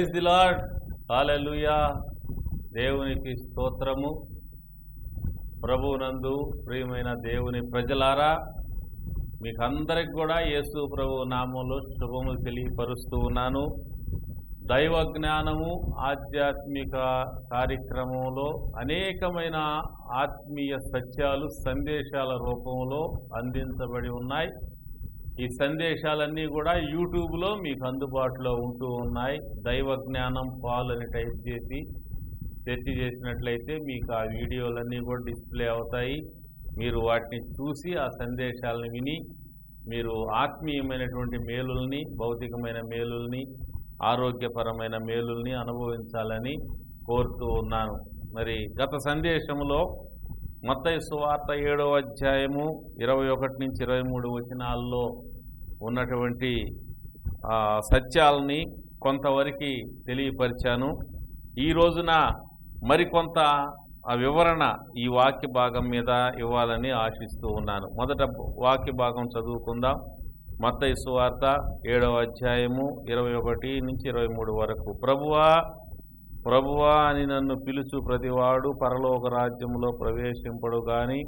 Praise the lord. హల్లెలూయా. దేవునికి స్తోత్రము. ప్రభువునందు ప్రియమైన దేవుని ప్రజలారా, మీకందరికి కూడా యేసు ప్రభు నామంలో శుభములు తెలియపరుస్తూ ఉన్నాను. దైవ జ్ఞానము ఆధ్యాత్మిక కార్యక్రమంలో అనేకమైన ఆత్మీయ సత్యాలు సందేశాల రూపంలో అందించబడి ఉన్నాయి. ఈ సందేశాలన్నీ కూడా యూట్యూబ్లో మీకు అందుబాటులో ఉంటూ ఉన్నాయి. దైవ జ్ఞానం పాల్ అని టైప్ చేసి సెర్చ్ చేసినట్లయితే మీకు ఆ వీడియోలన్నీ కూడా డిస్ప్లే అవుతాయి. మీరు వాటిని చూసి ఆ సందేశాలను విని మీరు ఆత్మీయమైనటువంటి మేలుల్ని, భౌతికమైన మేలుల్ని, ఆరోగ్యపరమైన మేలుల్ని అనుభవించాలని కోరుతూ ఉన్నాను. మరి గత సందేశంలో మత్తయి సువార్త 7వ అధ్యాయము 21 నుంచి 23 వచనాల్లో ఉన్నటువంటి సత్యాలని కొంతవరకు తెలియపరిచాను. ఈ రోజున మరికొంత వివరణ ఈ వాక్య భాగం మీద ఇవ్వాలని ఆశిస్తూ ఉన్నాను. మొదట వాక్య భాగం చదువుకుందాం. మత్తయి సువార్త 7వ అధ్యాయము 21 నుంచి 23 వరకు. ప్రభువా ప్రభువా అని నన్ను పిలుచు ప్రతివాడు పరలోక రాజ్యములో ప్రవేశింపడు గాని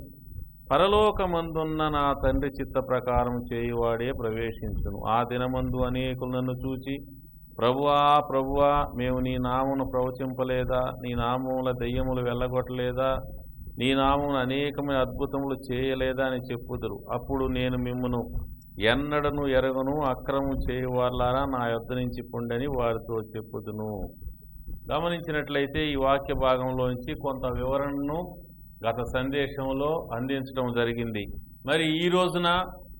పరలోకమందున్న నా తండ్రి చిత్త ప్రకారం చేయువాడే ప్రవేశించును. ఆ దినమందు అనేకులు నన్ను చూచి, ప్రభువా ప్రభువా, మేము నీ నామమును ప్రవచింపలేదా? నీ నామముల దెయ్యములు వెళ్ళగొట్టలేదా? నీ నామమున అనేకమైన అద్భుతములు చేయలేదా అని చెప్పుదురు. అప్పుడు నేను మిమ్మును ఎన్నడను ఎరగను, అక్రమం చేయువార్లారా నా యొద్ద నుంచి పొండని వారితో చెప్పుదును. గమనించినట్లయితే ఈ వాక్య భాగంలోంచి కొంత వివరణను గత సందేశంలో అందించడం జరిగింది. మరి ఈ రోజున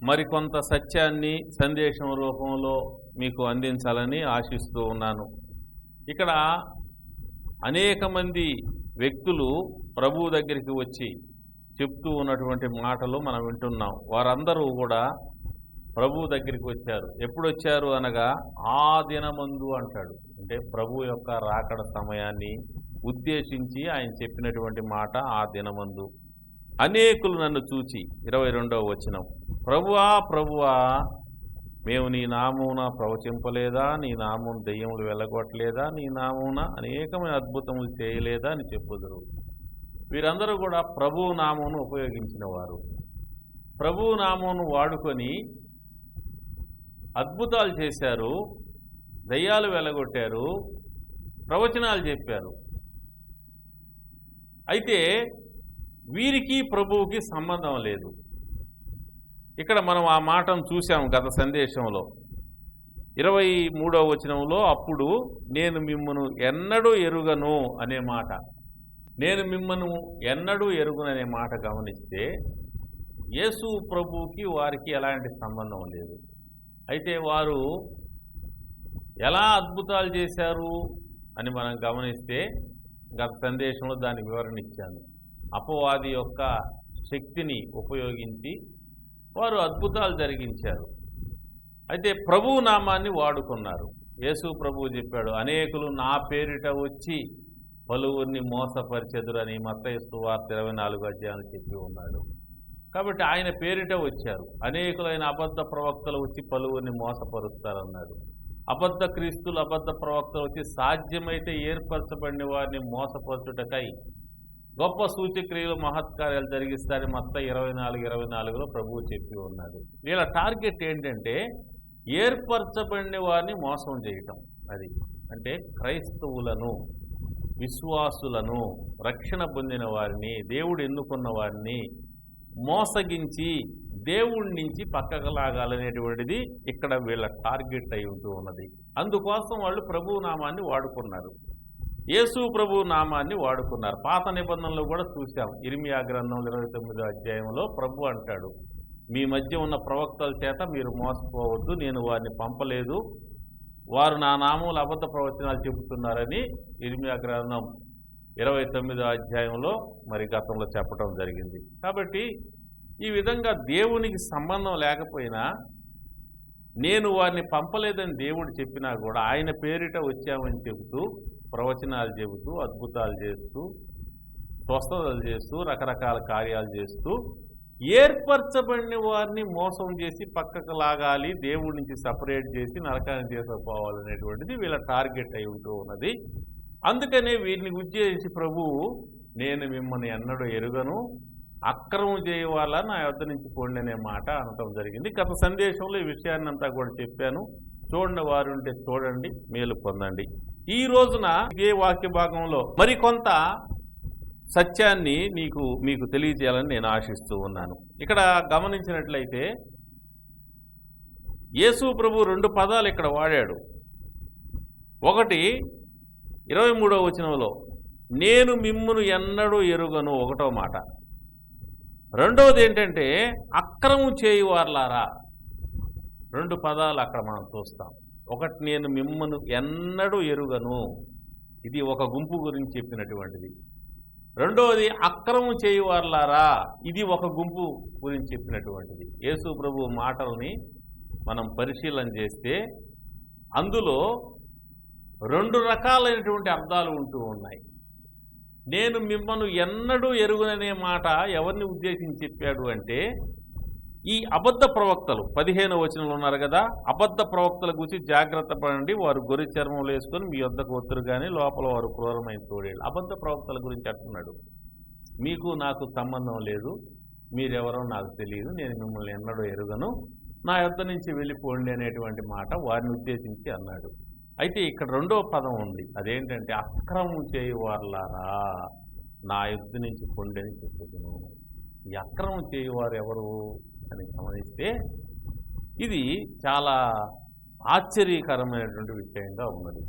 మరికొంత సత్యాన్ని సందేశం రూపంలో మీకు అందించాలని ఆశిస్తూ ఉన్నాను. ఇక్కడ అనేక మంది వ్యక్తులు ప్రభువు దగ్గరికి వచ్చి చెప్తూ ఉన్నటువంటి మాటలు మనం వింటున్నాం. వారందరూ కూడా ప్రభు దగ్గరికి వచ్చారు. ఎప్పుడు వచ్చారు అనగా ఆ దినమందు అంటాడు. అంటే ప్రభు యొక్క రాకడ సమయాన్ని ఉద్దేశించి ఆయన చెప్పినటువంటి మాట ఆ దినమందు. అనేకులు నన్ను చూచి 22వ వచనం, ప్రభువా ప్రభువా, మేము నీ నామమున ప్రవచింపలేదా? నీ నామమున దెయ్యములు వెళ్ళగొట్టలేదా? నీ నామమున అనేకమైన అద్భుతములు చేయలేదా అని చెప్పుదురు. వీరందరూ కూడా ప్రభువు నామమును ఉపయోగించిన వారు. ప్రభువు నామమును వాడుకొని అద్భుతాలు చేశారు, దయ్యాలు వెళ్ళగొట్టారు, ప్రవచనాలు చెప్పారు. అయితే వీరికి ప్రభువుకి సంబంధం లేదు. ఇక్కడ మనం ఆ మాటను చూసాము గత సందేశంలో. 23వ వచనంలో అప్పుడు నేను మిమ్మను ఎన్నడూ ఎరుగను అనే మాట, నేను మిమ్మను ఎన్నడూ ఎరుగను అనే మాట గమనిస్తే యేసు ప్రభువుకి వారికి ఎలాంటి సంబంధం లేదు. అయితే వారు ఎలా అద్భుతాలు చేశారు అని మనం గమనిస్తే గత సందేశంలో దాని వివరణ ఇచ్చాను. అపవాది యొక్క శక్తిని ఉపయోగించి వారు అద్భుతాలు జరిగించారు. అయితే ప్రభువు నామాన్ని వాడుకున్నారు. యేసు ప్రభువు చెప్పాడు, అనేకులు నా పేరిట వచ్చి పలువురిని మోసపరిచెదురని మత్తయి సువార్త 24వ అధ్యాయం చెప్పి ఉన్నాడు. కాబట్టి ఆయన పేరిట వచ్చారు. అనేకులైన అబద్ధ ప్రవక్తలు వచ్చి పలువురిని మోసపరుస్తారన్నాడు. అబద్ధ క్రీస్తులు, అబద్ధ ప్రవక్తలు వచ్చి సాధ్యమైతే ఏర్పరచబడిన వారిని మోసపరచుటకై గొప్ప సూచక్రియలు, మహత్కార్యాలు జరిగిస్తారని మత్తయి 24:24లో ప్రభువు చెప్పి ఉన్నాడు. వీళ్ళ టార్గెట్ ఏంటంటే ఏర్పరచబడిన వారిని మోసం చేయటం. అది అంటే క్రైస్తవులను, విశ్వాసులను, రక్షణ పొందిన వారిని, దేవుడు ఎన్నుకున్న వారిని మోసగించి దేవుడి నుంచి పక్కకు లాగాలనేటువంటిది ఇక్కడ వీళ్ళ టార్గెట్ అయి ఉంటూ ఉన్నది. అందుకోసం వాళ్ళు ప్రభు నామాన్ని వాడుకున్నారు, యేసు ప్రభు నామాన్ని వాడుకున్నారు. పాత నిబంధనలు కూడా చూసాం. ఇర్మియా గ్రంథం 29వ అధ్యాయంలో ప్రభు అంటాడు, మీ మధ్య ఉన్న ప్రవక్తల చేత మీరు మోసపోవద్దు, నేను వారిని పంపలేదు, వారు నా నామములు అబద్ధ ప్రవచనాలు చెబుతున్నారని ఇర్మియా గ్రంథం 29వ అధ్యాయంలో మరి గతంలో చెప్పడం జరిగింది. కాబట్టి ఈ విధంగా దేవునికి సంబంధం లేకపోయినా, నేను వారిని పంపలేదని దేవుడు చెప్పినా కూడా ఆయన పేరిట వచ్చామని చెబుతూ ప్రవచనాలు చెబుతూ అద్భుతాలు చేస్తూ స్వస్థతలు చేస్తూ రకరకాల కార్యాలు చేస్తూ ఏర్పరచబడిన వారిని మోసం చేసి పక్కకు లాగాలి, దేవుడి నుంచి సపరేట్ చేసి నరకాన్ని తీసుకుపోవాలనేటువంటిది వీళ్ళ టార్గెట్ అయి ఉంటూ ఉన్నది. అందుకనే వీరిని ఉద్దేశించి ప్రభువు నేను మిమ్మల్ని ఎన్నడూ ఎరుగను, అక్రమం చేయవాల నా యొద్ద నుంచి పోండి అనే మాట అనటం జరిగింది. గత సందేశంలో ఈ విషయాన్ని అంతా కూడా చెప్పాను. చూడండి వారు ఉంటే చూడండి, మేలు పొందండి. ఈ రోజున ఇదే వాక్య భాగంలో మరికొంత సత్యాన్ని మీకు తెలియజేయాలని నేను ఆశిస్తూ ఉన్నాను. ఇక్కడ గమనించినట్లయితే యేసు ప్రభు 2 పదాలు ఇక్కడ వాడాడు. ఒకటి 23వ వచనంలో నేను మిమ్మును ఎన్నడూ ఎరుగను, ఒకటో మాట. రెండవది ఏంటంటే అక్రమం చేయువార్లారా, 2 పదాలు అక్కడ మనం చూస్తాం. ఒకటి నేను మిమ్మును ఎన్నడూ ఎరుగను, ఇది ఒక గుంపు గురించి చెప్పినటువంటిది. రెండవది అక్రమం చేయువార్లారా, ఇది ఒక గుంపు గురించి చెప్పినటువంటిది. యేసు ప్రభు మాటల్ని మనం పరిశీలన చేస్తే అందులో 2 రకాలైనటువంటి అర్థాలు ఉంటూ ఉన్నాయి. నేను మిమ్మల్ని ఎన్నడూ ఎరుగుననే మాట ఎవరిని ఉద్దేశించి చెప్పాడు అంటే ఈ అబద్ధ ప్రవక్తలు 15వ వచనంలో ఉన్నారు కదా, అబద్ధ ప్రవక్తల గురించి జాగ్రత్త పడండి, వారు గొర్రె చర్మం వేసుకొని మీ వద్దకు వత్తురు కానీ లోపల వారు క్రూరమైన తోడేళ్ళు. అబద్ధ ప్రవక్తల గురించి అంటున్నాడు. మీకు నాకు సంబంధం లేదు, మీరెవరో నాకు తెలియదు, నేను మిమ్మల్ని ఎన్నడూ ఎరుగను, నా యొద్ద నుంచి వెళ్ళిపోండి అనేటువంటి మాట వారిని ఉద్దేశించి అన్నాడు. అయితే ఇక్కడ 2వ పదం ఉంది, అదేంటంటే అక్రమం చేయువార్లారా నా యొద్ద నుంచి పొండి అని చెప్పుదును. ఈ అక్రమం చేయువారు ఎవరు అని గమనిస్తే ఇది చాలా ఆశ్చర్యకరమైనటువంటి విషయంగా ఉన్నది.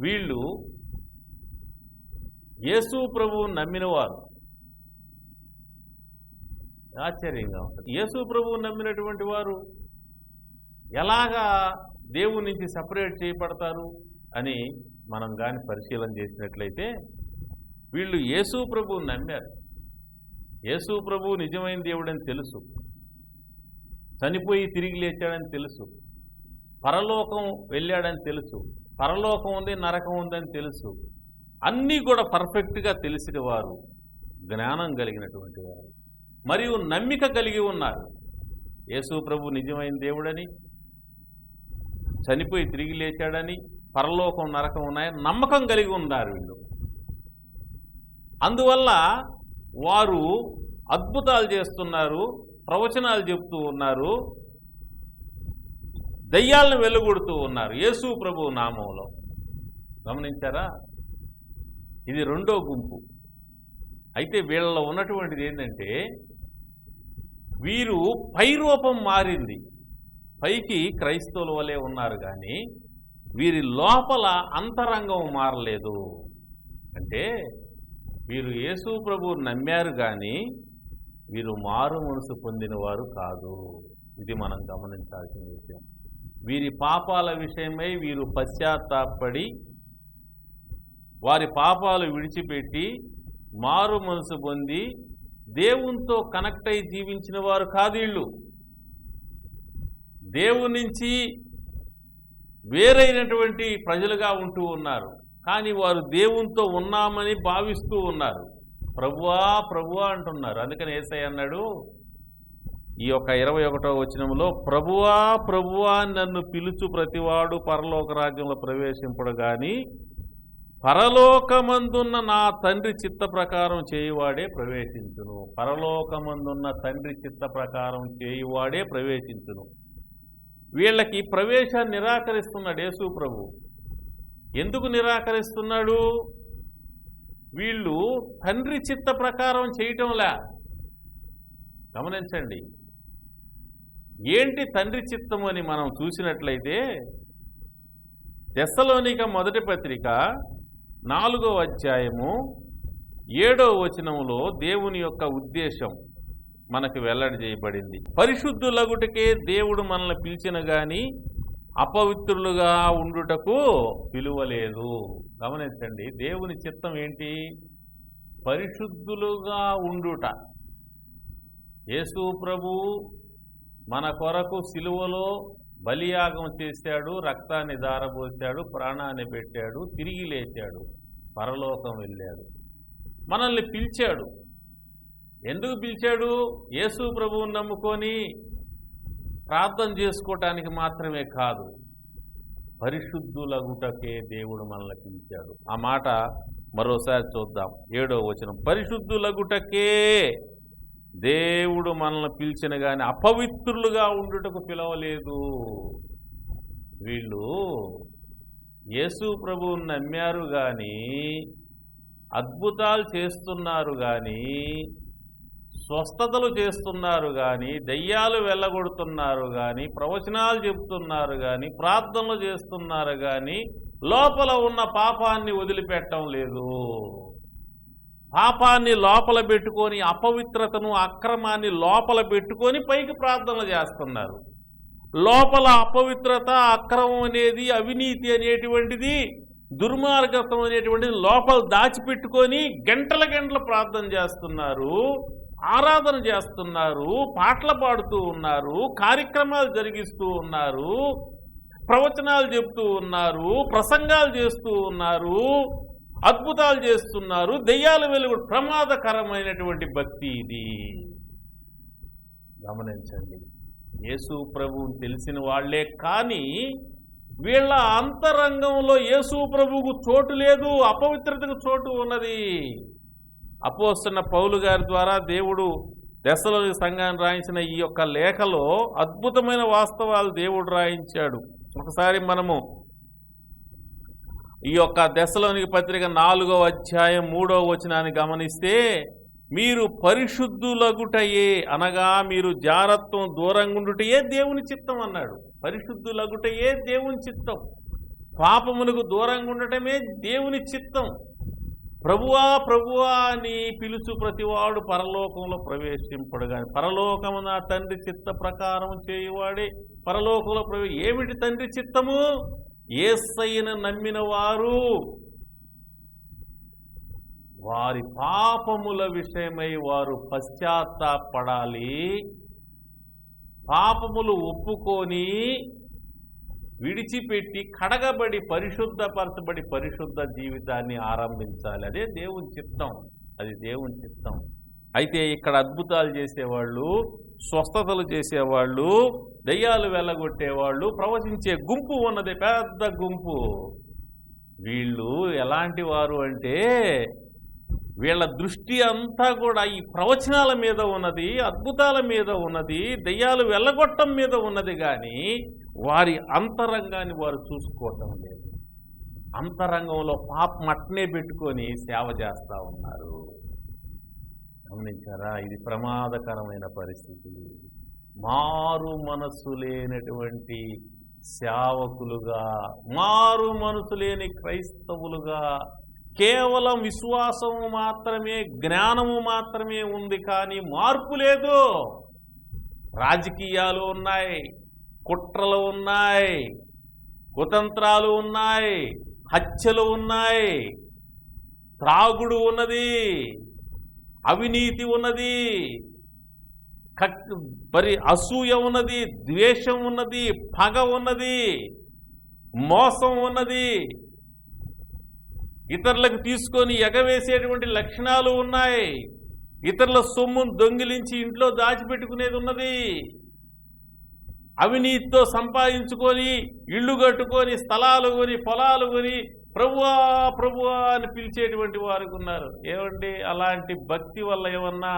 వీళ్ళు యేసు ప్రభువు నమ్మినవారు. ఆశ్చర్యంగా ఉంటుంది. యేసు ప్రభువు నమ్మినటువంటి వారు ఎలాగా దేవుని నుంచి సపరేట్ చేయబడతారు అని మనం కానీ పరిశీలన చేసినట్లయితే వీళ్ళు యేసు ప్రభువు నమ్మారు. యేసు ప్రభువు నిజమైన దేవుడని తెలుసు, చనిపోయి తిరిగి లేచాడని తెలుసు, పరలోకం వెళ్ళాడని తెలుసు, పరలోకం ఉంది నరకం ఉందని తెలుసు. అన్నీ కూడా పర్ఫెక్ట్గా తెలిసిన వారు, జ్ఞానం కలిగినటువంటి వారు, మరియు నమ్మిక కలిగి ఉన్నారు. యేసు ప్రభు నిజమైన దేవుడని, చనిపోయి తిరిగి లేచాడని, పరలోకం నరకం ఉన్నాయని నమ్మకం కలిగి ఉన్నారు వీళ్ళు. అందువల్ల వారు అద్భుతాలు చేస్తున్నారు, ప్రవచనాలు చెప్తూ ఉన్నారు, దయ్యాలను వెలుగొడుతూ ఉన్నారు యేసు ప్రభు నామంలో. గమనించారా? ఇది 2వ గుంపు. అయితే వీళ్ళలో ఉన్నటువంటిది ఏంటంటే వీరు పై రూపం మారింది, పైకి క్రైస్తవుల వలె ఉన్నారు కానీ వీరి లోపల అంతరంగం మారలేదు. అంటే వీరు యేసు ప్రభు నమ్మారు కానీ వీరు మారు మనసు పొందిన వారు కాదు. ఇది మనం గమనించాల్సిన విషయం. వీరి పాపాల విషయమై వీరు పశ్చాత్తాపడి వారి పాపాలు విడిచిపెట్టి మారు మనసు పొంది దేవునితో కనెక్ట్ అయి జీవించిన వారు కాదు వీళ్ళు. దేవుని నుంచి వేరైనటువంటి ప్రజలుగా ఉంటూ ఉన్నారు, కానీ వారు దేవునితో ఉన్నామని భావిస్తూ ఉన్నారు. ప్రభువా ప్రభువా అంటున్నారు. అందుకని యేసయ్య అన్నాడు ఈ యొక్క 21వ వచనంలో, ప్రభువా ప్రభువా నన్ను పిలుచు ప్రతివాడు పరలోక రాజ్యంలో ప్రవేశింపడు గాని పరలోకమందున్న నా తండ్రి చిత్త ప్రకారం చేయువాడే ప్రవేశించును. పరలోకమందున్న తండ్రి చిత్త ప్రకారం చేయువాడే ప్రవేశించును. వీళ్ళకి ప్రవేశాన్ని నిరాకరిస్తున్నాడు యేసు ప్రభు. ఎందుకు నిరాకరిస్తున్నాడు? వీళ్ళు తండ్రి చిత్త ప్రకారం చేయటంలా. గమనించండి, ఏంటి తండ్రి చిత్తం అని మనం చూసినట్లయితే తెస్సలోనిక మొదటి పత్రిక 4వ అధ్యాయము 7వ వచనంలో దేవుని యొక్క ఉద్దేశం మనకు వెల్లడి చేయబడింది. పరిశుద్ధులగుటకే దేవుడు మనల్ని పిలిచిన గాని అపవిత్రులుగా ఉండుటకు పిలువలేదు. గమనించండి, దేవుని చిత్తం ఏంటి? పరిశుద్ధులుగా ఉండుట. యేసు ప్రభు మన కొరకు సిలువలో బలియాగం చేశాడు, రక్తాన్ని ధారపోశాడు, ప్రాణాన్ని పెట్టాడు, తిరిగి లేచాడు, పరలోకం వెళ్ళాడు, మనల్ని పిలిచాడు. ఎందుకు పిలిచాడు? యేసు ప్రభువుని నమ్ముకొని ప్రార్థన చేసుకోవటానికి మాత్రమే కాదు, పరిశుద్ధులగుటకే దేవుడు మనల్ని పిలిచాడు. ఆ మాట మరోసారి చూద్దాం. 7వ వచనం, పరిశుద్ధులగుటకే దేవుడు మనల్ని పిలిచిన గాని అపవిత్రులుగా ఉండుటకు పిలవలేదు. వీళ్ళు యేసు ప్రభువుని నమ్మారు గాని, అద్భుతాలు చేస్తున్నారు గాని, స్వస్థతలు చేస్తున్నారు గాని, దయ్యాలు వెళ్ళగొడుతున్నారు గాని, ప్రవచనాలు చెబుతున్నారు గాని, ప్రార్థనలు చేస్తున్నారు గాని, లోపల ఉన్న పాపాన్ని వదిలిపెట్టడం లేదు. పాపాన్ని లోపల పెట్టుకొని, అపవిత్రతను అక్రమాన్ని లోపల పెట్టుకొని పైకి ప్రార్థనలు చేస్తున్నారు. లోపల అపవిత్రత, అక్రమం అనేది, అవినీతి అనేటువంటిది, దుర్మార్గత్వం అనేటువంటిది లోపల దాచిపెట్టుకొని గంటల గంటల ప్రార్థన చేస్తున్నారు, ఆరాధన చేస్తున్నారు, పాటలు పాడుతూ ఉన్నారు, కార్యక్రమాలు జరిగిస్తూ ఉన్నారు, ప్రవచనాలు చెప్తూ ఉన్నారు, ప్రసంగాలు చేస్తూ ఉన్నారు, అద్భుతాలు చేస్తున్నారు, దెయ్యాలు వెలుగు. ప్రమాదకరమైనటువంటి భక్తి ఇది. గమనించండి. యేసు ప్రభువుని తెలిసిన వాళ్లే కానీ వీళ్ళ అంతరంగంలో యేసు ప్రభువుకు చోటు లేదు, అపవిత్రతకు చోటు ఉన్నది. అపోస్తలుడైన పౌలు గారి ద్వారా దేవుడు దెస్సలోని సంఘాన్ని రాయించిన ఈ యొక్క లేఖలో అద్భుతమైన వాస్తవాలు దేవుడు రాయించాడు. ఒకసారి మనము ఈ యొక్క దెస్సలోని పత్రిక 4వ అధ్యాయం 3వ వచనాన్ని గమనిస్తే, మీరు పరిశుద్ధులగుటయే అనగా మీరు జారత్వం దూరంగా ఉండుటయే దేవుని చిత్తం అన్నాడు. పరిశుద్ధులగుటయే దేవుని చిత్తం. పాపములకు దూరంగా ఉండటమే దేవుని చిత్తం. ప్రభువా ప్రభువా అని పిలుచు ప్రతివాడు పరలోకంలో ప్రవేశింపడు గాని పరలోకము నా తండ్రి చిత్త ప్రకారం చేయువాడే పరలోకంలో ఏమిటి తండ్రి చిత్తము? యేసయ్యను నమ్మిన వారు వారి పాపముల విషయమై వారు పశ్చాత్తాపడాలి, పాపములు ఒప్పుకొని విడిచిపెట్టి కడగబడి పరిశుద్ధపరచబడి పరిశుద్ధ జీవితాన్ని ఆరంభించాలి. అదే దేవుని చిత్తం, అది దేవుని చిత్తం. అయితే ఇక్కడ అద్భుతాలు చేసేవాళ్ళు, స్వస్థతలు చేసేవాళ్ళు, దయ్యాలు వెళ్ళగొట్టేవాళ్ళు, ప్రవచించే గుంపు ఉన్నది, పెద్ద గుంపు. వీళ్ళు ఎలాంటి వారు అంటే వీళ్ళ దృష్టి అంతా కూడా ఈ ప్రవచనాల మీద ఉన్నది, అద్భుతాల మీద ఉన్నది, దయ్యాలు వెళ్ళగొట్టం మీద ఉన్నది. కానీ వారి అంతరంగాన్ని వారు చూసుకోవటం లేదు. అంతరంగంలో పాపం అట్నే పెట్టుకొని సేవ చేస్తూ ఉన్నారు. గమనించారా? ఇది ప్రమాదకరమైన పరిస్థితి. మారు మనసు లేనటువంటి సేవకులుగా, మారు మనసు లేని క్రైస్తవులుగా, కేవలం విశ్వాసము మాత్రమే, జ్ఞానము మాత్రమే ఉంది కానీ మార్పు లేదు. రాజకీయాలు ఉన్నాయి, కుట్రలు ఉన్నాయి, కుతంత్రాలు ఉన్నాయి, హత్యలు ఉన్నాయి, త్రాగుడు ఉన్నది, అవినీతి ఉన్నది, మరి అసూయ ఉన్నది, ద్వేషం ఉన్నది, పగ ఉన్నది, మోసం ఉన్నది, ఇతరులకు తీసుకొని ఎగవేసేటువంటి లక్షణాలు ఉన్నాయి, ఇతరుల సొమ్మును దొంగిలించి ఇంట్లో దాచిపెట్టుకునేది ఉన్నది, అవినీతితో సంపాదించుకొని ఇళ్ళు కట్టుకొని స్థలాలు కొని పొలాలు కొని ప్రభువా ప్రభువా అని పిలిచేటువంటి వారు ఉన్నారు. ఏమండి, అలాంటి భక్తి వల్ల ఏమన్నా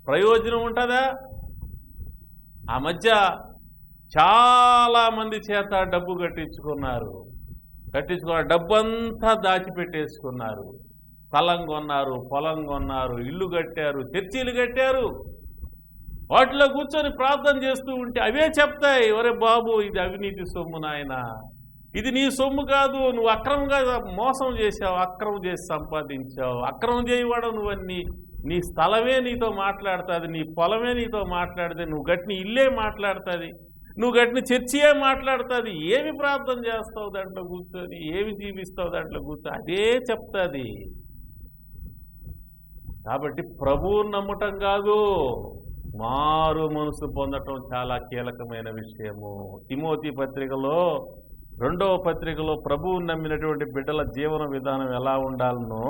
ప్రయోజనం ఉంటుందా? ఆ మధ్య చాలా మంది చేత డబ్బు కట్టించుకున్నారు, డబ్బు అంతా దాచిపెట్టేసుకున్నారు. స్థలం కొన్నారు, పొలం కొన్నారు, ఇల్లు కట్టారు, చర్చీలు కట్టారు. వాటిలో కూర్చొని ప్రార్థన చేస్తూ ఉంటే అవే చెప్తాయి, ఒరే బాబు ఇది అవినీతి సొమ్ము నాయన, ఇది నీ సొమ్ము కాదు, నువ్వు అక్రమంగా మోసం చేశావు, అక్రమం చేసి సంపాదించావు, అక్రమం చేయవాడు నువ్వన్నీ, నీ స్థలమే నీతో మాట్లాడుతుంది, నీ పొలమే నీతో మాట్లాడుతుంది, నువ్వు గట్టిన ఇల్లే మాట్లాడుతుంది, నువ్వు గట్టిన చర్చియే మాట్లాడుతుంది. ఏమి ప్రార్థన చేస్తావు దాంట్లో కూర్చొని, ఏమి జీవిస్తావు దాంట్లో కూర్చొని, అదే చెప్తుంది. కాబట్టి ప్రభువుని నమ్మటం కాదు, మారు మనసు పొందటం చాలా కీలకమైన విషయము. తిమోతి పత్రికలో 2వ పత్రికలో ప్రభువుని నమ్మినటువంటి బిడ్డల జీవన విధానం ఎలా ఉండాలనో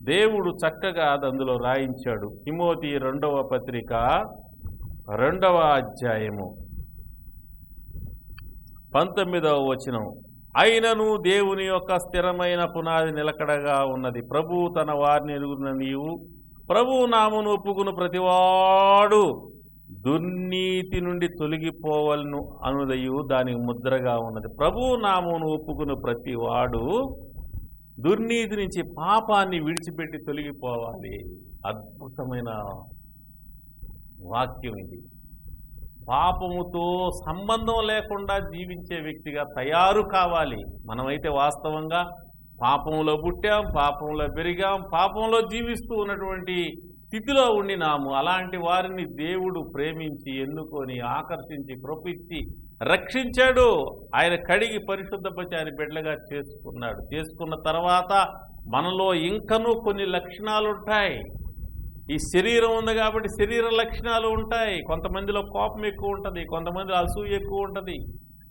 దేవుడు చక్కగా అందులో రాయించాడు. తిమోతి 2వ పత్రిక 2వ అధ్యాయము 19వ వచనం. అయినను దేవుని యొక్క స్థిరమైన పునాది నిలకడగా ఉన్నది. ప్రభువు తన వారిని ఎరుగున నీవు ప్రభువు నామమును ఒప్పుకుని ప్రతివాడు దుర్నీతి నుండి తొలగిపోవలను అనుదయు దానికి ముద్రగా ఉన్నది. ప్రభువు నామమును ఒప్పుకుని ప్రతివాడు దుర్నీతి నుంచి, పాపాన్ని విడిచిపెట్టి తొలగిపోవాలి. అద్భుతమైన వాక్యం ఇది. పాపముతో సంబంధం లేకుండా జీవించే వ్యక్తిగా తయారు కావాలి. మనమైతే వాస్తవంగా పాపంలో పుట్టాం, పాపంలో పెరిగాం, పాపంలో జీవిస్తూ ఉన్నటువంటి స్థితిలో ఉండినాము. అలాంటి వారిని దేవుడు ప్రేమించి, ఎన్నుకొని, ఆకర్షించి, కృపించి రక్షించాడు. ఆయన కడిగి పరిశుద్ధపరిచి ఆయన బిడ్డలుగా చేసుకున్నాడు. చేసుకున్న తర్వాత మనలో ఇంకనూ కొన్ని లక్షణాలు ఉంటాయి. ఈ శరీరం ఉంది కాబట్టి శరీర లక్షణాలు ఉంటాయి. కొంతమందిలో కోపం ఎక్కువ ఉంటుంది, కొంతమందిలో అసూయ ఎక్కువ ఉంటుంది,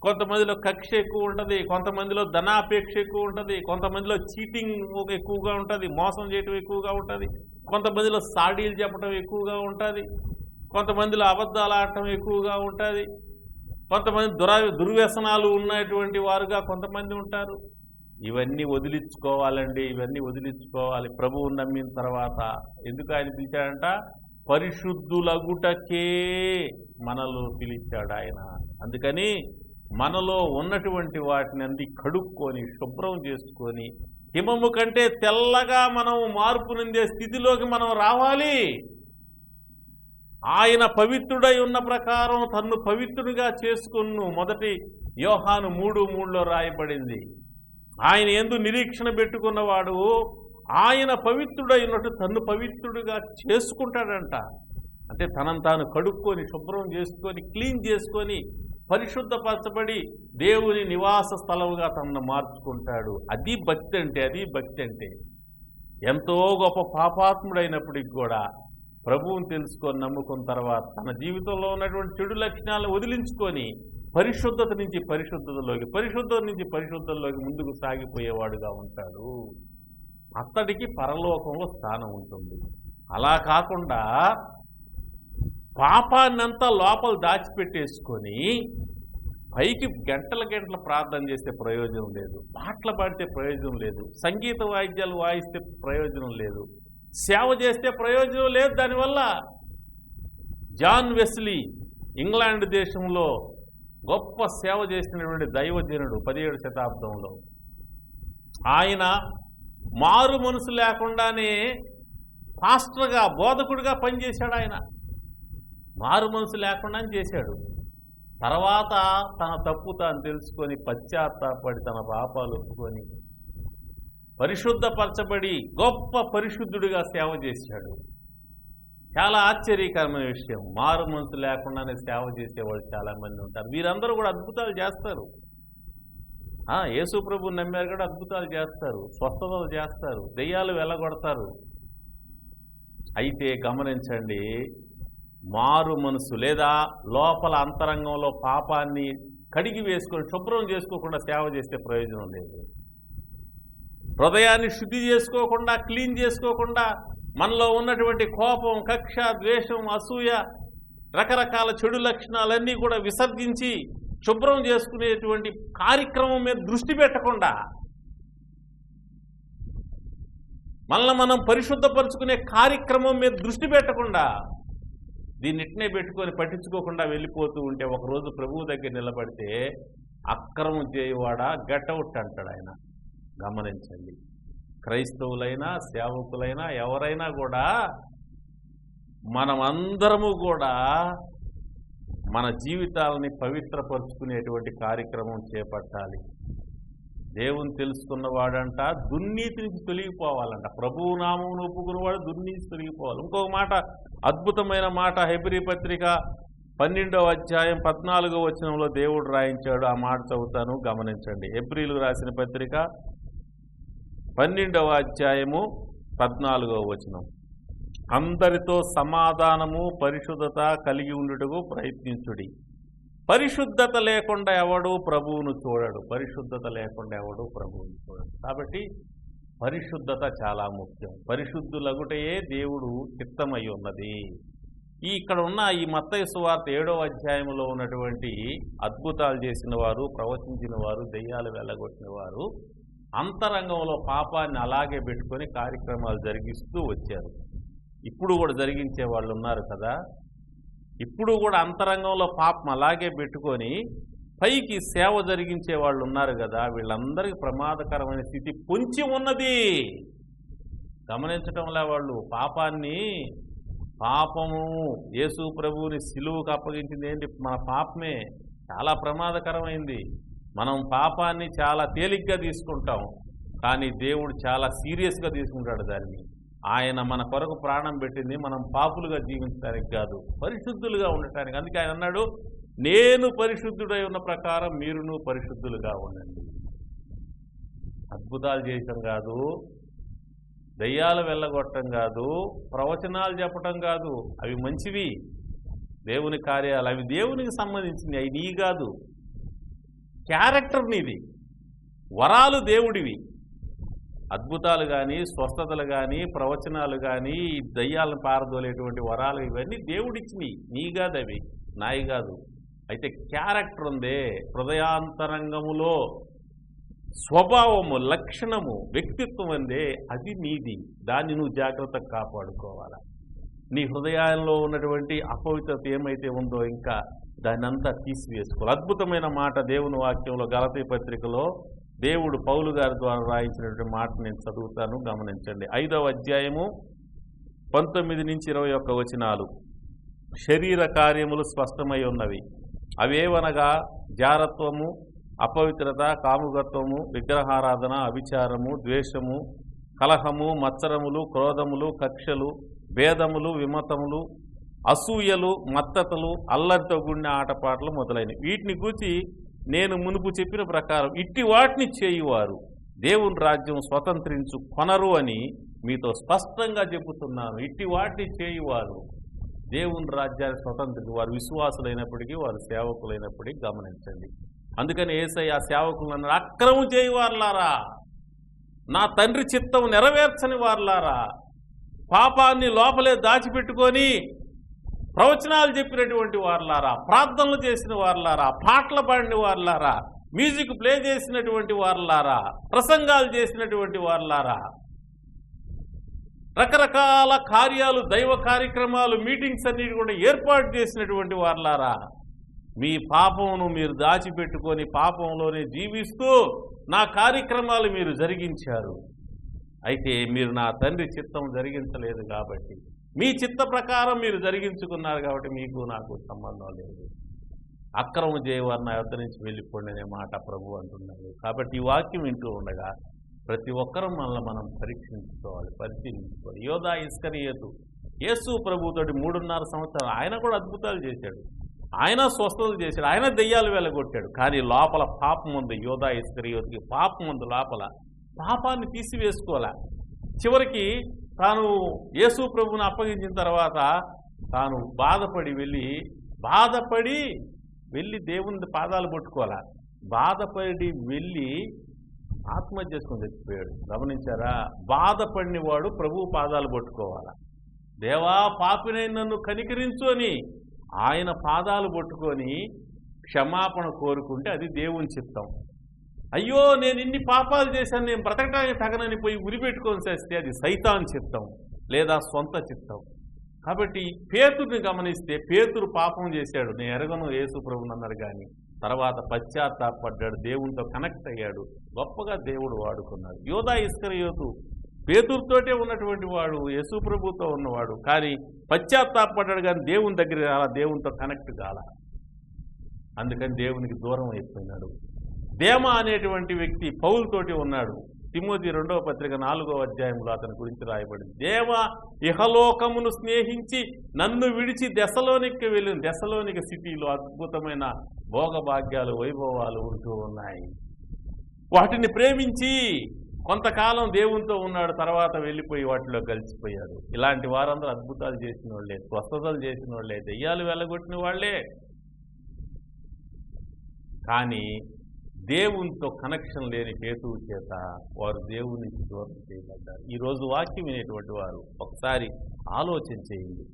కొంతమందిలో కక్ష ఎక్కువ ఉంటుంది, కొంతమందిలో ధనాపేక్ష ఎక్కువ ఉంటుంది, కొంతమందిలో చీటింగ్ ఎక్కువగా ఉంటుంది, మోసం చేయటం ఎక్కువగా ఉంటుంది, కొంతమందిలో సాడీలు చెప్పడం ఎక్కువగా ఉంటుంది, కొంతమందిలో అబద్ధాలు ఆడటం ఎక్కువగా ఉంటుంది, కొంతమంది దుర్వ్యసనాలు ఉన్నటువంటి వారుగా కొంతమంది ఉంటారు. ఇవన్నీ వదిలించుకోవాలండి, ఇవన్నీ వదిలించుకోవాలి ప్రభువుని నమ్మిన తర్వాత. ఎందుకు ఆయన పిలిచాడంట? పరిశుద్ధులగుటకే మనలో పిలిచాడు ఆయన. అందుకని మనలో ఉన్నటువంటి వాటిని అన్ని కడుక్కొని శుభ్రం చేసుకొని హిమము కంటే తెల్లగా మనం మార్పు నిందే స్థితిలోకి మనం రావాలి. ఆయన పవిత్రుడై ఉన్న ప్రకారం తన్ను పవిత్రుడిగా చేసుకున్ను. మొదటి యోహాను 3:3లో రాయబడింది. ఆయన యందు నిరీక్షణ పెట్టుకున్నవాడు ఆయన పవిత్రుడై ఉన్నట్టు తన్ను పవిత్రుడిగా చేసుకుంటాడంట. అంటే తనను తాను కడుక్కొని శుభ్రం చేసుకొని క్లీన్ చేసుకొని పరిశుద్ధపరచబడి దేవుని నివాస స్థలముగా తనను మార్చుకుంటాడు. అది భక్తి అంటే, అది భక్తి అంటే. ఎంతో గొప్ప పాపాత్ముడైనప్పటికి కూడా ప్రభువుని తెలుసుకొని నమ్ముకున్న తర్వాత తన జీవితంలో ఉన్నటువంటి చెడు లక్షణాలను వదిలించుకొని పరిశుద్ధత నుంచి పరిశుద్ధతలోకి, పరిశుద్ధత నుంచి పరిశుద్ధతలోకి ముందుకు సాగిపోయేవాడుగా ఉంటాడు. అతడికి పరలోకంలో స్థానం ఉంటుంది. అలా కాకుండా పాపాన్నంతా లోపల దాచిపెట్టేసుకొని పైకి గంటల గంటల ప్రార్థన చేస్తే ప్రయోజనం లేదు, పాటలు పాడితే ప్రయోజనం లేదు, సంగీత వాయిద్యాలు వాయిస్తే ప్రయోజనం లేదు, సేవ చేస్తే ప్రయోజనం లేదు. దానివల్ల జాన్ వెస్లీ ఇంగ్లాండ్ దేశంలో గొప్ప సేవ చేసినటువంటి దైవజనుడు 17వ శతాబ్దంలో, ఆయన మారు మనసు లేకుండానే పాస్టర్గా, బోధకుడిగా పనిచేశాడు. ఆయన మారు మనసు లేకుండానే చేశాడు. తర్వాత తన తప్పు తాను తెలుసుకొని పశ్చాత్తాపడి తన పాపాలు ఒప్పుకొని పరిశుద్ధపరచబడి గొప్ప పరిశుద్ధుడిగా సేవ చేశాడు. చాలా ఆశ్చర్యకరమైన విషయం. మారు మనసు లేకుండానే సేవ చేసేవాళ్ళు చాలామంది ఉంటారు. వీరందరూ కూడా అద్భుతాలు చేస్తారు. యేసు ప్రభువు నమ్మారు కూడా అద్భుతాలు చేస్తారు, స్వస్థతలు చేస్తారు, దెయ్యాలు వెళ్ళగొడతారు. అయితే గమనించండి, మారు మనసు లేదా లోపల అంతరంగంలో పాపాన్ని కడిగి వేసుకొని శుభ్రం చేసుకోకుండా సేవ చేస్తే ప్రయోజనం లేదు. హృదయాన్ని శుద్ధి చేసుకోకుండా, క్లీన్ చేసుకోకుండా మనలో ఉన్నటువంటి కోపం, కక్ష, ద్వేషం, అసూయ, రకరకాల చెడు లక్షణాలన్నీ కూడా విసర్జించి శుభ్రం చేసుకునేటువంటి కార్యక్రమం మీద దృష్టి పెట్టకుండా, మనల్ని మనం పరిశుద్ధపరుచుకునే కార్యక్రమం మీద దృష్టి పెట్టకుండా దీన్నిటినే పెట్టుకొని పట్టించుకోకుండా వెళ్ళిపోతూ ఉంటే ఒకరోజు ప్రభువు దగ్గర నిలబడితే అక్రమం చేయవాడా గెటౌట్ అంటాడు ఆయన. గమనించండి, క్రైస్తవులైనా సేవకులైనా ఎవరైనా కూడా మనమందరము కూడా మన జీవితాలని పవిత్రపరుచుకునేటువంటి కార్యక్రమం చేపట్టాలి. దేవుని తెలుసుకున్నవాడంట దుర్నీతి నుంచి తొలగిపోవాలంట. ప్రభువు నామమును ఒప్పుకున్నవాడు దుర్నీతి తొలగిపోవాలి. ఇంకొక మాట, అద్భుతమైన మాట, హెబ్రీ పత్రిక 12వ అధ్యాయం 14వ వచనంలో దేవుడు రాయించాడు. ఆ మాట చదువుతాను, గమనించండి. హెబ్రీలకు రాసిన పత్రిక 12వ అధ్యాయము 14వ వచనం. అందరితో సమాధానము పరిశుద్ధత కలిగి ఉండుటకు ప్రయత్నించుడి. పరిశుద్ధత లేకుండా ఎవడు ప్రభువును చూడడు. పరిశుద్ధత లేకుండా ఎవడు ప్రభువును చూడడు. కాబట్టి పరిశుద్ధత చాలా ముఖ్యం. పరిశుద్ధులగుటయే దేవుడు చిత్తమై ఉన్నది. ఇక్కడ ఉన్న ఈ మత్తయి సువార్త 7వ అధ్యాయంలో ఉన్నటువంటి అద్భుతాలు చేసిన వారు, ప్రవచించిన వారు, దెయ్యాలు వెళ్ళగొట్టిన వారు అంతరంగంలో పాపాన్ని అలాగే పెట్టుకొని కార్యక్రమాలు జరిగిస్తూ వచ్చారు. ఇప్పుడు కూడా జరిగించే వాళ్ళు ఉన్నారు కదా. ఇప్పుడు కూడా అంతరంగంలో పాపం అలాగే పెట్టుకొని పైకి సేవ జరిగించే వాళ్ళు ఉన్నారు కదా. వీళ్ళందరికీ ప్రమాదకరమైన స్థితి పొంచి ఉన్నది. గమనించటంలా వాళ్ళు పాపము యేసు ప్రభువుని సిలువుకు అప్పగించింది ఏంటి? మన పాపమే. చాలా ప్రమాదకరమైంది. మనం పాపాన్ని చాలా తేలిగ్గా తీసుకుంటాం, కానీ దేవుడు చాలా సీరియస్గా తీసుకుంటాడు దాన్ని. ఆయన మన కొరకు ప్రాణం పెట్టింది మనం పాపులుగా జీవించడానికి కాదు, పరిశుద్ధులుగా ఉండటానికి. అందుకే ఆయన అన్నాడు, నేను పరిశుద్ధుడై ఉన్న ప్రకారం మీరును పరిశుద్ధులుగా ఉండండి. అద్భుతాలు చేయటం కాదు, దయ్యాలు వెళ్ళగొట్టడం కాదు, ప్రవచనాలు చెప్పటం కాదు. అవి మంచివి, దేవుని కార్యాలు, అవి దేవునికి సంబంధించింది. అవి నీ కాదు. క్యారెక్టర్ నీది, వరాలు దేవుడివి. అద్భుతాలు కానీ, స్వస్థతలు కానీ, ప్రవచనాలు కానీ, దయ్యాలను పారదోలేటువంటి వరాలు ఇవన్నీ దేవుడిచ్చినవి, నీ కాదు, అవి నాయి కాదు. అయితే క్యారెక్టర్ ఉందే, హృదయాంతరంగములో స్వభావము, లక్షణము, వ్యక్తిత్వం అందే, అది నీది. దాన్ని నువ్వు జాగ్రత్తగా కాపాడుకోవాలా. నీ హృదయాల్లో ఉన్నటువంటి అపవిత్రత ఏమైతే ఉందో ఇంకా దాన్ని అంతా తీసివేసుకోవాలి. అద్భుతమైన మాట దేవుని వాక్యంలో గలతీ పత్రికలో దేవుడు పౌలు గారి ద్వారా రాయించినటువంటి మాట నేను చదువుతాను, గమనించండి. 5వ అధ్యాయము 19 నుంచి 21 వచనాలు. శరీర కార్యములు స్పష్టమై ఉన్నవి. అవేవనగా జారత్వము, అపవిత్రత, కాముకత్వము, విగ్రహారాధన, అవిచారము, ద్వేషము, కలహము, మత్సరములు, క్రోధములు, కక్షలు, భేదములు, విమతములు, అసూయలు, మత్తతలు, అల్లరితో కూడిన ఆటపాటలు మొదలైనవి. వీటిని గూర్చి నేను మునుపు చెప్పిన ప్రకారం ఇట్టి వాటిని చేయువారు దేవుని రాజ్యం స్వతంత్రించు కొనరు అని మీతో స్పష్టంగా చెబుతున్నాను. ఇట్టి వాటిని చేయువారు దేవుని రాజ్యాన్ని స్వతంత్రించు వారు, విశ్వాసులైనప్పటికీ వారు సేవకులైనప్పటికీ. గమనించండి. అందుకని యేసయ్య సేవకులు అన్నారు, అక్రమం చేయవారులారా, నా తండ్రి చిత్తం నెరవేర్చని వారులారా, పాపాన్ని లోపలే దాచిపెట్టుకొని ప్రవచనాలు చెప్పినటువంటి వారులారా, ప్రార్థనలు చేసిన వారులారా, పాటలు పాడిన వారులారా, మ్యూజిక్ ప్లే చేసినటువంటి వారులారా, ప్రసంగాలు చేసినటువంటి వారులారా, రకరకాల కార్యాలు, దైవ కార్యక్రమాలు, మీటింగ్స్ అన్నిటి కూడా ఏర్పాటు చేసినటువంటి వారులారా, మీ పాపమును మీరు దాచిపెట్టుకొని పాపంలోనే జీవిస్తూ నా కార్యక్రమాలు మీరు జరిగించారు. అయితే మీరు నా తండ్రి చిత్తం జరిగించలేదు కాబట్టి, మీ చిత్త ప్రకారం మీరు జరిగించుకున్నారు కాబట్టి మీకు నాకు సంబంధం లేదు. అక్రమం చేయవారు నా యొద్ద నుంచి వెళ్ళిపోండి అనే మాట ప్రభు అంటున్నారు. కాబట్టి ఈ వాక్యం వింటూ ఉండగా ప్రతి ఒక్కరూ మనల్ని మనం పరీక్షించుకోవాలి, పరిశీలించుకోవాలి. యోధా ఇస్కరియోతు యేసు ప్రభుతోటి 3.5 సంవత్సరాలు ఆయన కూడా అద్భుతాలు చేశాడు, ఆయన స్వస్థతలు చేశాడు, ఆయన దెయ్యాలు వెళ్ళగొట్టాడు. కానీ లోపల పాపం ఉంది. యోధా ఇస్కరియోతుకి పాపం ఉంది. లోపల పాపాన్ని తీసివేసుకోవాలా. చివరికి తాను యేసు ప్రభువుని అప్పగించిన తర్వాత తాను బాధపడి వెళ్ళి దేవుని పాదాలు పట్టుకోవాలా. బాధపడి వెళ్ళి ఆత్మహత్య చేసుకుని చచ్చిపోయాడు. గమనించారా? బాధపడిన వాడు ప్రభువు పాదాలు పట్టుకోవాలా. దేవా పాపినై నన్ను కనికరించు అని ఆయన పాదాలు పట్టుకొని క్షమాపణ కోరుకుంటే అది దేవుని చిత్తం. అయ్యో నేను ఇన్ని పాపాలు చేశాను, నేను బ్రతకటానికి తగనని పోయి ఉరిపెట్టుకొని చేస్తే అది సైతాన్ చిత్తం లేదా సొంత చిత్తం. కాబట్టి పేతురుని గమనిస్తే పేతురు పాపం చేశాడు, నేను ఎరగను యేసు ప్రభువుని అన్నాడు. కానీ తర్వాత పశ్చాత్తాపడ్డాడు, దేవునితో కనెక్ట్ అయ్యాడు, గొప్పగా దేవుడు వాడుకున్నాడు. యోధా ఇస్కరియోతు పేతురుతోటే ఉన్నటువంటి వాడు, యేసు ప్రభువుతో ఉన్నవాడు, కానీ పశ్చాత్తాపడ్డాడు, కానీ దేవుని దగ్గర రాలా, దేవునితో కనెక్ట్ కాల. అందుకని దేవునికి దూరం అయిపోయినాడు. దేమా అనేటువంటి వ్యక్తి పౌలుతోటి ఉన్నాడు. తిమోతి 2వ పత్రిక 4వ అధ్యాయంలో అతని గురించి రాయబడింది. దేమా ఇహలోకమును స్నేహించి నన్ను విడిచి దెసలోనికి వెళ్ళిన. దెసలోనిక సిటీలో అద్భుతమైన భోగభాగ్యాలు, వైభవాలు ఉంటూ ఉన్నాయి. వాటిని ప్రేమించి కొంతకాలం దేవునితో ఉన్నాడు, తర్వాత వెళ్ళిపోయి వాటిలో కలిసిపోయాడు. ఇలాంటి వారందరూ అద్భుతాలు చేసిన వాళ్ళే, స్వస్థతలు చేసిన వాళ్ళే, దెయ్యాలు వెళ్ళగొట్టిన వాళ్లే. కానీ దేవునితో కనెక్షన్ లేని హేతువు చేత వారు దేవుని నుంచి దూరం చేయబడ్డారు. ఈరోజు వాక్యం వినేటువంటి వారు ఒకసారి ఆలోచన చేయండి.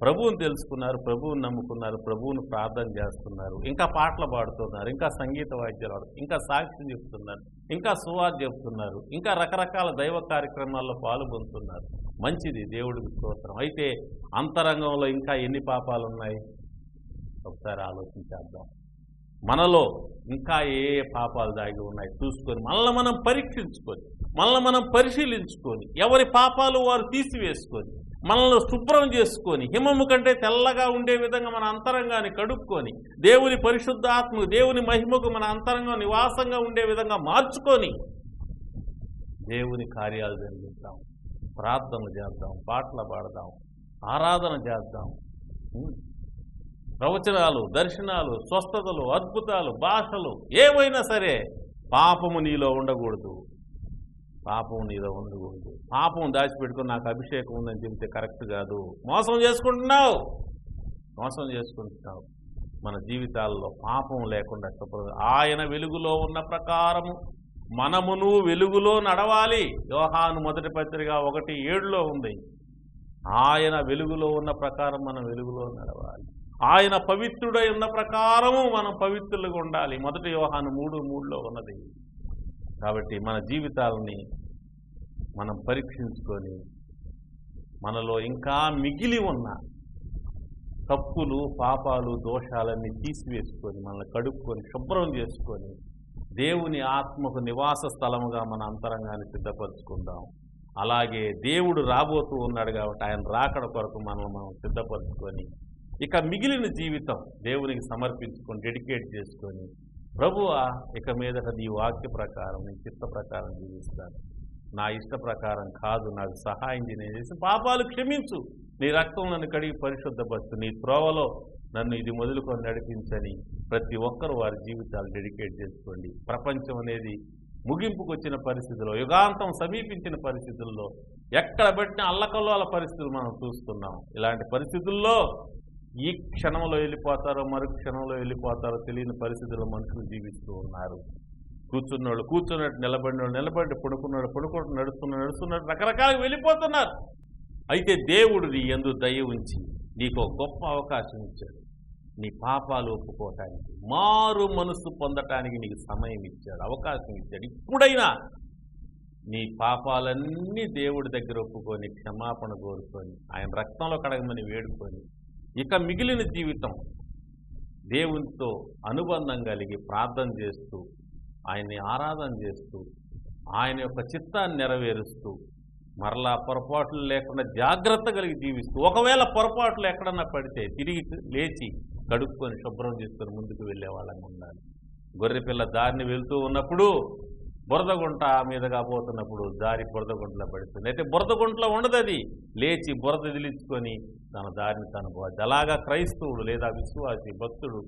ప్రభువుని తెలుసుకున్నారు, ప్రభువుని నమ్ముకున్నారు, ప్రభువుని ప్రార్థన చేస్తున్నారు, ఇంకా పాటలు పాడుతున్నారు, ఇంకా సంగీత వాయిద్యాలు ఆడుతున్నారు, ఇంకా సాక్ష్యం చెప్తున్నారు, ఇంకా సువార్త చెప్తున్నారు, ఇంకా రకరకాల దైవ కార్యక్రమాల్లో పాల్గొంటున్నారు. మంచిది, దేవుడికి స్తోత్రం. అయితే అంతరంగంలో ఇంకా ఎన్ని పాపాలు ఉన్నాయి ఒకసారి ఆలోచించేద్దాం. మనలో ఇంకా ఏ పాపాలు దాగి ఉన్నాయి చూసుకొని మనల్ని మనం పరీక్షించుకొని మనల్ని మనం పరిశీలించుకొని ఎవరి పాపాలు వారు తీసివేసుకొని మనల్ని శుభ్రం చేసుకొని హిమము కంటే తెల్లగా ఉండే విధంగా మన అంతరంగాన్ని కడుక్కొని దేవుని పరిశుద్ధాత్మ దేవుని మహిమకు మన అంతరంగం నివాసంగా ఉండే విధంగా మార్చుకొని దేవుని కార్యాలు జరిగిద్దాం, ప్రార్థనలు చేద్దాం, పాటలు పాడదాం, ఆరాధన చేద్దాం. ప్రవచనాలు, దర్శనాలు, స్వస్థతలు, అద్భుతాలు, భాషలు ఏవైనా సరే పాపము నీలో ఉండకూడదు. పాపం నీలో ఉండకూడదు. పాపం దాచిపెట్టుకుని నాకు అభిషేకం ఉందని చెబితే కరెక్ట్ కాదు. మోసం చేసుకుంటున్నావు. మన జీవితాల్లో పాపం లేకుండా ఆయన వెలుగులో ఉన్న ప్రకారము మనమును వెలుగులో నడవాలి. యోహాను మొదటి పత్రిక 1:7 ఉంది. ఆయన వెలుగులో ఉన్న ప్రకారం మనం వెలుగులో నడవాలి. ఆయన పవిత్రుడై ఉన్న ప్రకారము మనం పవిత్రులుగా ఉండాలి. మొదటి యోహాను 3:3 ఉన్నది. కాబట్టి మన జీవితాలని మనం పరీక్షించుకొని మనలో ఇంకా మిగిలి ఉన్న తప్పులు, పాపాలు, దోషాలన్నీ తీసివేసుకొని మనల్ని కడుక్కొని శుభ్రం చేసుకొని దేవుని ఆత్మకు నివాస స్థలముగా మన అంతరంగాన్ని సిద్ధపరచుకుందాం. అలాగే దేవుడు రాబోతూ ఉన్నాడు కాబట్టి ఆయన రాకడ కొరకు మనల్ని మనం సిద్ధపరచుకొని ఇక మిగిలిన జీవితం దేవునికి సమర్పించుకొని డెడికేట్ చేసుకొని ప్రభువా ఇక మీదట నీ వాక్య ప్రకారం నీ చిత్త ప్రకారం జీవిస్తాను, నా ఇష్ట ప్రకారం కాదు, నాకు సహాయం చేసి పాపాలు క్షమించు, నీ రక్తం నన్ను కడిగి పరిశుద్ధపరచు, నీ త్రోవలో నన్ను ఇది మొదలుకొని నడిపించని ప్రతి ఒక్కరు వారి జీవితాలు డెడికేట్ చేసుకోండి. ప్రపంచం అనేది ముగింపుకు వచ్చిన పరిస్థితుల్లో, యుగాంతం సమీపించిన పరిస్థితుల్లో ఎక్కడ పెట్టిన అల్లకల్లోల పరిస్థితులు మనం చూస్తున్నాం. ఇలాంటి పరిస్థితుల్లో ఈ క్షణంలో వెళ్ళిపోతారో మరు క్షణంలో వెళ్ళిపోతారో తెలియని పరిస్థితుల్లో మనుషులు జీవిస్తూ ఉన్నారు. కూర్చున్నోళ్ళు కూర్చున్నట్టు, నిలబడినోళ్ళు నిలబడి, పడుకున్నాడు పడుకుంటూ, నడుస్తున్నట్టు రకరకాలుగా వెళ్ళిపోతున్నారు. అయితే దేవుడు నీ యందు దయ ఉంచి నీకు గొప్ప అవకాశం ఇచ్చాడు. నీ పాపాలు ఒప్పుకోవటానికి, మారు మనసు పొందటానికి నీకు సమయం ఇచ్చాడు, అవకాశం ఇచ్చాడు. ఇప్పుడైనా నీ పాపాలన్నీ దేవుడి దగ్గర ఒప్పుకొని క్షమాపణ కోరుకొని ఆయన రక్తంలో కడగమని వేడుకొని ఇక మిగిలిన జీవితం దేవునితో అనుబంధం కలిగి ప్రార్థన చేస్తూ ఆయన్ని ఆరాధన చేస్తూ ఆయన యొక్క చిత్తాన్ని నెరవేరుస్తూ మరలా పొరపాట్లు లేకుండా జాగ్రత్త కలిగి జీవిస్తూ ఒకవేళ పొరపాట్లు ఎక్కడన్నా పడితే తిరిగి లేచి కడుక్కొని శుభ్రం చేసుకొని ముందుకు వెళ్ళే వాళ్ళని ఉండాలి. గొర్రెపిల్ల దారిని వెళ్తూ ఉన్నప్పుడు బురదగుంట మీదగా పోతున్నప్పుడు దారి బురదగుంటలో పడుతుంది. అయితే బురదగుంటలో ఉండదు, అది లేచి బురద దిలించుకొని తన దారిని తను పోవచ్చు. అలాగా క్రైస్తవుడు లేదా విశ్వాసి భక్తుడు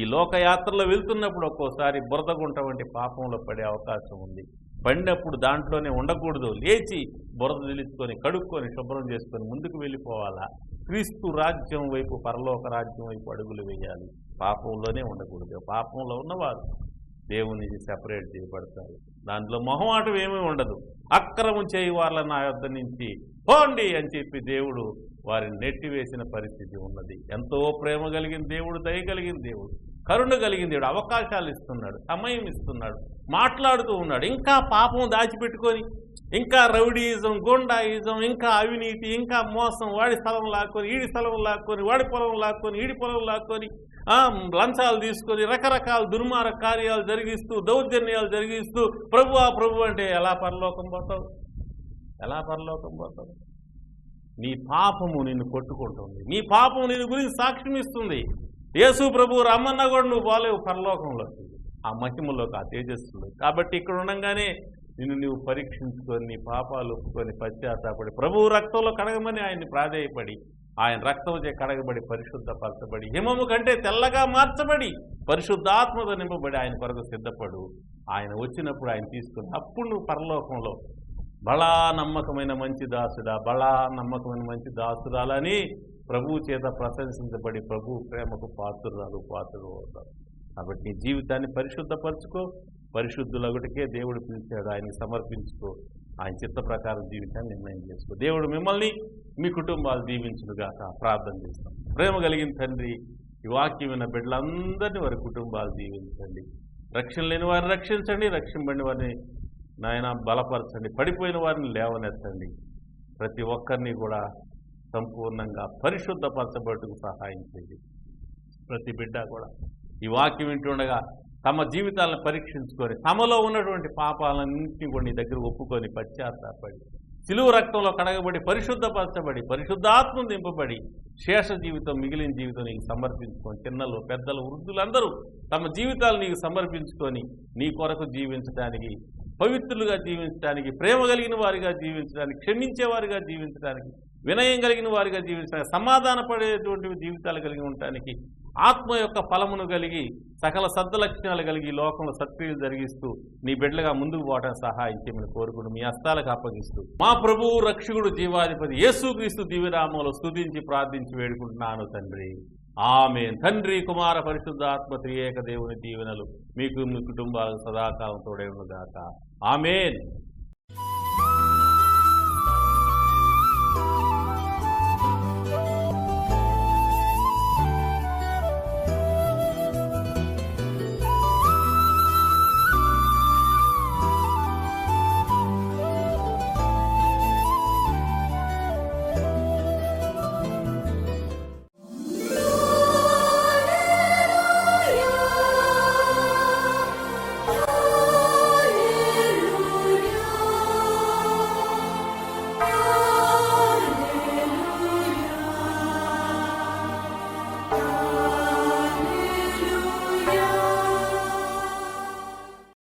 ఈ లోకయాత్రలో వెళ్తున్నప్పుడు ఒక్కోసారి బురదగుంట వంటి పాపంలో పడే అవకాశం ఉంది. పడినప్పుడు దాంట్లోనే ఉండకూడదు, లేచి బురద దిలుచుకొని కడుక్కొని శుభ్రం చేసుకొని ముందుకు వెళ్ళిపోవాలా. క్రీస్తు రాజ్యం వైపు, పరలోక రాజ్యం వైపు అడుగులు వేయాలి. పాపంలోనే ఉండకూడదు. పాపంలో ఉన్నవారు దేవుని సెపరేట్ చేయబడతారు. దాంట్లో మొహమాటం ఏమీ ఉండదు. అక్రమం చేయి వాళ్ళ నా యొద్ద నుంచి పోండి అని చెప్పి దేవుడు వారిని నెట్టివేసిన పరిస్థితి ఉన్నది. ఎంతో ప్రేమ కలిగిన దేవుడు, దయ కలిగిన దేవుడు, కరుణ కలిగిన దేవుడు అవకాశాలు ఇస్తున్నాడు, సమయం ఇస్తున్నాడు, మాట్లాడుతూ ఉన్నాడు. ఇంకా పాపం దాచిపెట్టుకొని ఇంకా రౌడీయిజం, గుండాయిజం, ఇంకా అవినీతి, ఇంకా మోసం, వాడి స్థలం లాక్కొని ఈడి స్థలం లాక్కొని, వాడి పొలం లాక్కొని ఈడి పొలం లాక్కొని లంచాలు తీసుకొని రకరకాల దుర్మార్గ కార్యాలు జరిగిస్తూ దౌర్జన్యాలు జరిగిస్తూ ప్రభువా ప్రభు అంటే ఎలా పరలోకం పోతావు? ఎలా పరలోకం పోతావు? నీ పాపము నిన్ను కొట్టుకుంటుంది. నీ పాపము నిన్ను గురించి సాక్ష్యం ఇస్తుంది. యేసు ప్రభు రమ్మన్నా కూడా నువ్వు పోలేవు పరలోకంలోకి, ఆ మహిమలోకి, ఆ తేజస్సులో. కాబట్టి ఇక్కడ ఉండగానే నిన్ను నువ్వు పరీక్షించుకొని నీ పాపాలు ఒప్పుకొని పశ్చాత్తాపడి ప్రభువు రక్తంలో కడగమని ఆయన్ని ప్రాధేయపడి ఆయన రక్తం చే కడగబడి పరిశుద్ధపరచబడి హిమము కంటే తెల్లగా మార్చబడి పరిశుద్ధాత్మతో నింపబడి ఆయన కొరకు సిద్ధపడు. ఆయన వచ్చినప్పుడు ఆయన తీసుకుని అప్పుడు నువ్వు పరలోకంలో బలా నమ్మకమైన మంచి దాసుడా, బలా నమ్మకమైన మంచి దాసురాలని ప్రభువు చేత ప్రశంసించబడి ప్రభు ప్రేమకు పాత్రుడు అవుతాడు. కాబట్టి నీ జీవితాన్ని పరిశుద్ధపరచుకో. పరిశుద్ధులొకటికే దేవుడు పిలిచాడు. ఆయనకి సమర్పించుకో. ఆయన చిత్త ప్రకారం జీవితాన్ని నిర్ణయం చేసుకో. దేవుడు మిమ్మల్ని మీ కుటుంబాలు దీవించునుగాక. ప్రార్థన చేస్తాం. ప్రేమ కలిగిన తండ్రి, ఈ వాక్యం విన్న బిడ్డలందరినీ వారి కుటుంబాలు దీవించండి. రక్షణ లేని వారిని రక్షించండి. రక్షింపబడిన వారిని నాయన బలపరచండి. పడిపోయిన వారిని లేవనెత్తండి. ప్రతి ఒక్కరిని కూడా సంపూర్ణంగా పరిశుద్ధపరచబడుటకు సహాయం చేయండి. ప్రతి బిడ్డ కూడా ఈ వాక్యం వింటుండగా తమ జీవితాలను పరీక్షించుకొని తమలో ఉన్నటువంటి పాపాలన్నింటినీ కూడా నీ దగ్గర ఒప్పుకొని పశ్చాత్తాపడి సిలువ రక్తంలో కడగబడి పరిశుద్ధపరచబడి పరిశుద్ధాత్మ దింపబడి శేష జీవితం మిగిలిన జీవితం నీకు సమర్పించుకొని చిన్నలు పెద్దలు వృద్ధులందరూ తమ జీవితాలు నీకు సమర్పించుకొని నీ కొరకు జీవించడానికి, పవిత్రులుగా జీవించడానికి, ప్రేమ కలిగిన వారిగా జీవించడానికి, క్షమించేవారిగా జీవించడానికి, వినయం కలిగిన వారిగా జీవించడానికి, సమాధాన పడేటువంటి జీవితాలు కలిగి ఉండటానికి, ఆత్మ యొక్క ఫలమును కలిగి సకల సద్లక్షణాలు కలిగి లోకంలో సత్క్రియలు జరిగిస్తూ నీ బిడ్డలుగా ముందుకు పోవడానికి సహాయం చేయమని కోరుకుని మీ హస్తాలకు అప్పగిస్తూ మా ప్రభువు రక్షకుడు జీవాధిపతి యేసుక్రీస్తు దివ్యనామములో స్తుతించి ప్రార్థించి వేడుకుంటున్నాను తండ్రి. ఆమేన్. తండ్రి, కుమార, పరిశుద్ధాత్మ త్రియేక దేవుని దీవెనలు మీకు మీ కుటుంబాలకు సదాకాలం తోడై ఉండుగాక. ఆమేన్.